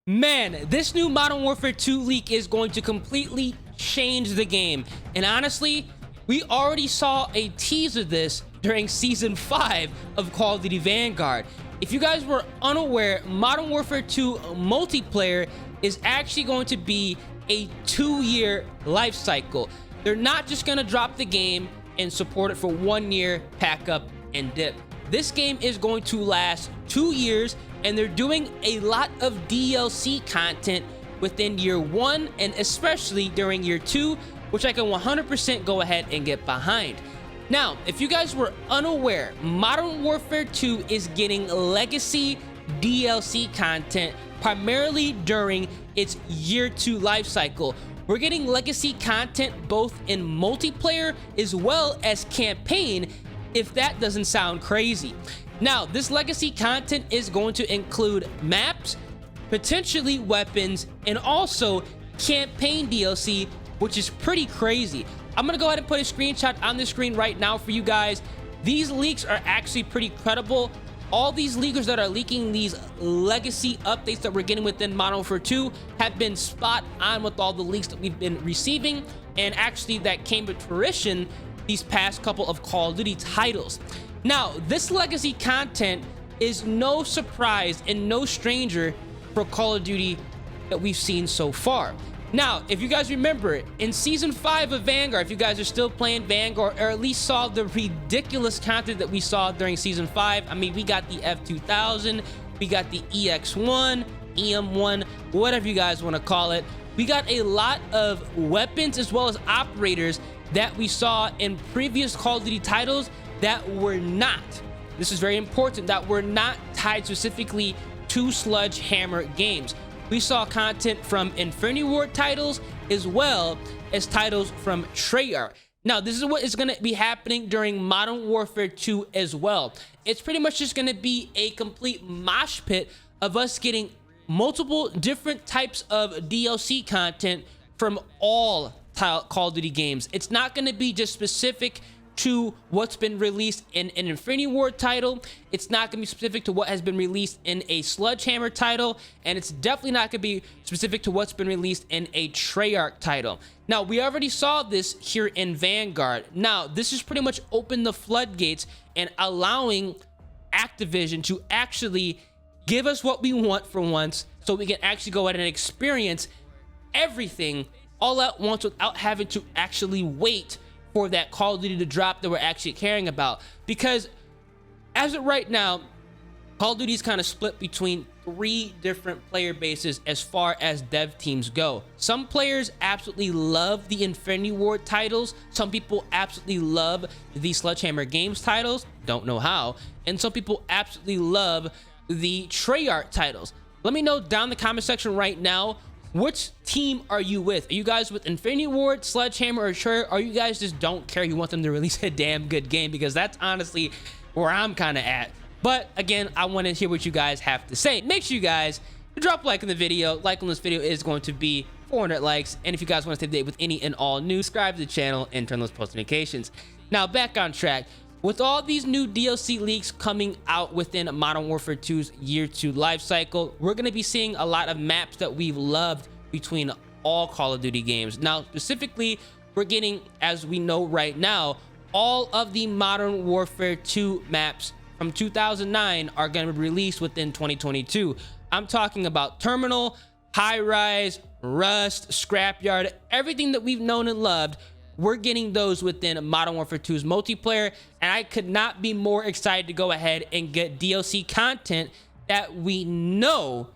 Man, this new Modern Warfare 2 leak is going to completely change the game. And honestly, we already saw a teaser of this during Season 5 of Call of Duty Vanguard. If you guys were unaware, Modern Warfare 2 multiplayer is actually going to be a 2-year life cycle. They're not just going to drop the game and support it for 1 year, pack up, and dip. This game is going to last 2 years, and they're doing a lot of DLC content within year 1 and especially during year 2, which I can 100% go ahead and get behind. Now, if you guys were unaware, Modern Warfare 2 is getting legacy DLC content primarily during its year 2 life cycle. We're getting legacy content both in multiplayer as well as campaign, if that doesn't sound crazy. Now, this legacy content is going to include maps, potentially weapons, and also campaign DLC, which is pretty crazy. I'm gonna go ahead and put a screenshot on the screen right now for you guys. These leaks are actually pretty credible. All these leakers that are leaking these legacy updates that we're getting within Modern Warfare 2 have been spot on with all the leaks that we've been receiving, and actually that came to fruition these past couple of Call of Duty titles. Now, this legacy content is no surprise and no stranger for Call of Duty that we've seen so far. Now, if you guys remember, in Season 5 of Vanguard, if you guys are still playing Vanguard, or at least saw the ridiculous content that we saw during Season 5, I mean, we got the F2000, we got the EX1, EM1, whatever you guys want to call it. We got a lot of weapons as well as operators that we saw in previous Call of Duty titles that were not, this is very important, that were not tied specifically to Sledgehammer games. We saw content from Infinity Ward titles as well as titles from Treyarch. Now, this is what is going to be happening during Modern Warfare 2 as well. It's pretty much just going to be a complete mosh pit of us getting multiple different types of DLC content from all Call of Duty games. It's not going to be just specific to what's been released in an Infinity Ward title. It's not going to be specific to what has been released in a Sledgehammer title, and it's definitely not going to be specific to what's been released in a Treyarch title. Now, we already saw this here in Vanguard. Now, this is pretty much open the floodgates and allowing Activision to actually give us what we want for once, so we can actually go ahead and experience everything all at once without having to actually wait for that Call of Duty to drop that we're actually caring about. Because as of right now, Call of Duty is kind of split between 3 different player bases as far as dev teams go. Some players absolutely love the Infinity Ward titles. Some people absolutely love the Sledgehammer Games titles. Don't know how. And some people absolutely love the Treyarch titles. Let me know down in the comment section right now, which team are you with? Are you guys with Infinity Ward, Sledgehammer, or Treyarch? Or you guys just don't care? You want them to release a damn good game? Because that's honestly where I'm kind of at. But again, I want to hear what you guys have to say. Make sure you guys drop a like on the video. Like on this video is going to be 400 likes. And if you guys want to stay up to date with any and all news, subscribe to the channel and turn those post notifications. Now, back on track. With all these new DLC leaks coming out within Modern Warfare 2's year 2 life cycle, we're going to be seeing a lot of maps that we've loved between all Call of Duty games. Now, specifically, we're getting, as we know right now, all of the Modern Warfare 2 maps from 2009 are going to be released within 2022. I'm talking about Terminal, High Rise, Rust, Scrapyard, everything that we've known and loved. We're getting those within Modern Warfare 2's multiplayer, and I could not be more excited to go ahead and get DLC content that we know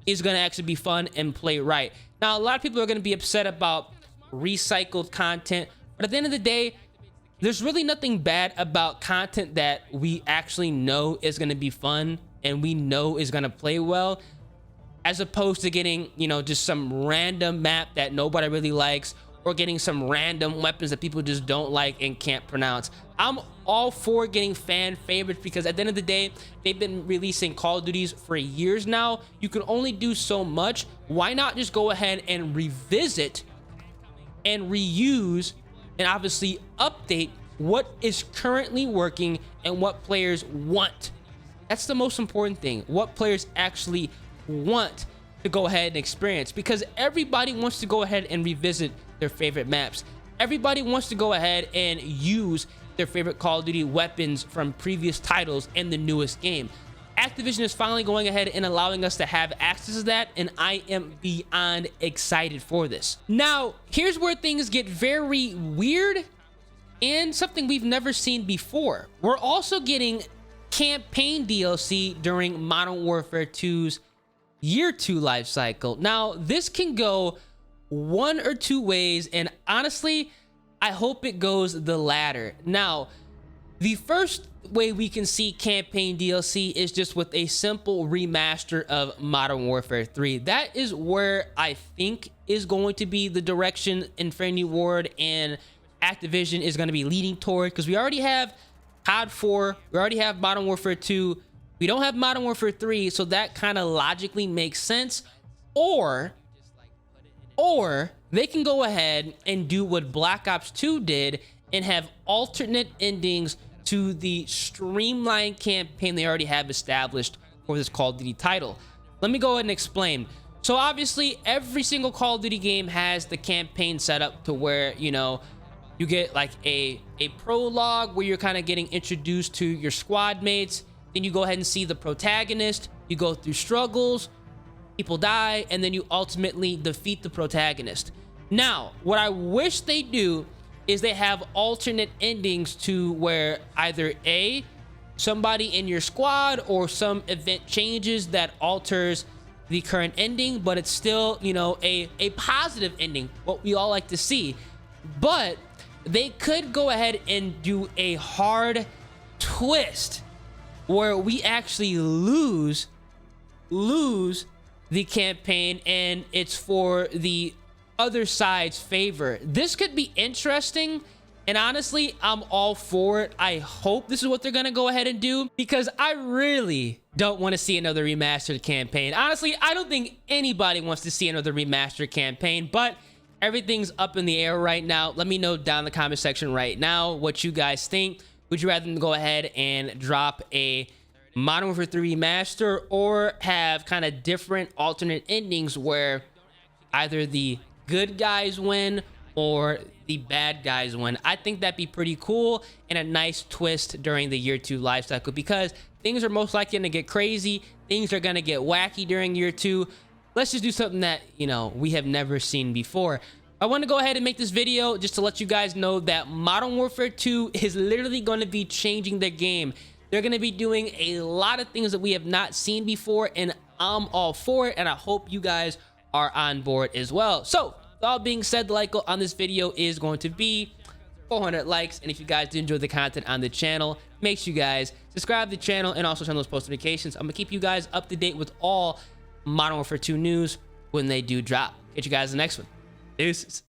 is going to actually be fun and play right. Now, a lot of people are going to be upset about recycled content, but at the end of the day, there's really nothing bad about content that we actually know is going to be fun and we know is going to play well, as opposed to getting, you know, just some random map that nobody really likes, or getting some random weapons that people just don't like and can't pronounce. I'm all for getting fan favorites, because at the end of the day, they've been releasing Call of Duties for years now. You can only do so much. Why not just go ahead and revisit and reuse and obviously update what is currently working and what players want? That's the most important thing, what players actually want. to go ahead and experience, because everybody wants to go ahead and revisit their favorite maps. Everybody wants to go ahead and use their favorite Call of Duty weapons from previous titles in the newest game. Activision is finally going ahead and allowing us to have access to that, and I am beyond excited for this. Now, here's where things get very weird and something we've never seen before. We're also getting campaign DLC during Modern Warfare 2's Year 2 life cycle. Now, this can go one or two ways, and honestly, I hope it goes the latter. Now, the first way we can see campaign DLC is just with a simple remaster of Modern Warfare 3. That is where I think is going to be the direction Infinity Ward and Activision is going to be leading toward, because we already have COD 4, we already have Modern Warfare 2, we don't have Modern Warfare 3, so that kind of logically makes sense. Or they can go ahead and do what Black Ops 2 did and have alternate endings to the streamlined campaign they already have established for this Call of Duty title. Let me go ahead and explain. So obviously, every single Call of Duty game has the campaign set up to where, you know, you get like a prologue where you're kind of getting introduced to your squad mates. Then you go ahead and see the protagonist. You go through struggles, people die, and then you ultimately defeat the protagonist. Now, what I wish they do is they have alternate endings to where either A, somebody in your squad, or some event changes that alters the current ending, but it's still, you know, a positive ending, what we all like to see. But they could go ahead and do a hard twist where we actually lose the campaign, and it's for the other side's favor. This could be interesting, and honestly, I'm all for it. I hope this is what they're gonna go ahead and do, because I really don't want to see another remastered campaign. Honestly, I don't think anybody wants to see another remastered campaign, but everything's up in the air right now. Let me know down in the comment section right now what you guys think. Would you rather them go ahead and drop a Modern Warfare 3 remaster, or have kind of different alternate endings where either the good guys win or the bad guys win? I think that'd be pretty cool and a nice twist during the Year 2 life cycle, because things are most likely gonna get crazy. Things are gonna get wacky during Year 2. Let's just do something that, you know, we have never seen before. I want to go ahead and make this video just to let you guys know that Modern Warfare 2 is literally going to be changing their game. They're going to be doing a lot of things that we have not seen before, and I'm all for it, and I hope you guys are on board as well. So, with all being said, the like goal on this video is going to be 400 likes, and if you guys do enjoy the content on the channel, make sure you guys subscribe to the channel and also turn those post notifications. I'm going to keep you guys up to date with all Modern Warfare 2 news when they do drop. Catch you guys in the next one. Deuces.